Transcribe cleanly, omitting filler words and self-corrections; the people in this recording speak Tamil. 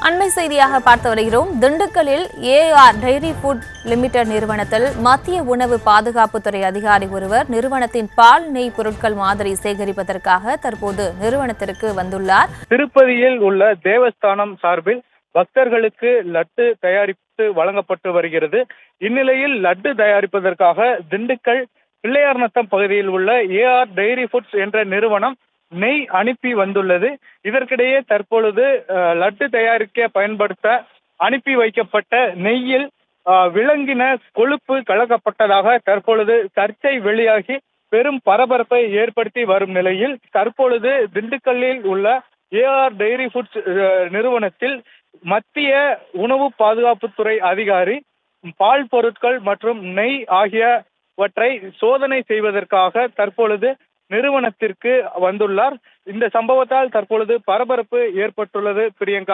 அண்மை செய்தியாக பார்த்து வருகிறோம். திண்டுக்கல்லில் ஏஆர் டைரி ஃபுட் லிமிடெட் நிறுவனத்தில் மத்திய உணவு பாதுகாப்புத்துறை அதிகாரி ஒருவர் நிறுவனத்தின் பால் நெய் பொருட்கள் மாதிரி சேகரிப்பதற்காக தற்போது நிறுவனத்திற்கு வந்துள்ளார். திருப்பதியில் உள்ள தேவஸ்தானம் சார்பில் பக்தர்களுக்கு லட்டு தயாரித்து வழங்கப்பட்டு வருகிறது. இந்நிலையில் லட்டு தயாரிப்பதற்காக திண்டுக்கல் பிள்ளையார்நத்தம் பகுதியில் உள்ள ஏஆர் டைரி ஃபுட்ஸ் என்ற நிறுவனம் நெய் அனுப்பி வந்துள்ளது. இதற்கிடையே தற்பொழுது லட்டு தயாரிக்க பயன்படுத்த அனுப்பி வைக்கப்பட்ட நெய்யில் விலங்கின கொழுப்பு கலக்கப்பட்டதாக தற்பொழுது சர்ச்சை வெளியாகி பெரும் பரபரப்பை ஏற்படுத்தி வரும் நிலையில் தற்பொழுது திண்டுக்கல்லில் உள்ள ஏஆர் டைரி ஃபுட்ஸ் நிறுவனத்தில் மத்திய உணவு பாதுகாப்புத்துறை அதிகாரி பால் பொருட்கள் மற்றும் நெய் ஆகியவற்றை சோதனை செய்வதற்காக தற்பொழுது நிறுவனத்திற்கு வந்துள்ளார். இந்த சம்பவத்தால் தற்பொழுது பரபரப்பு ஏற்பட்டுள்ளது. பிரியங்கா.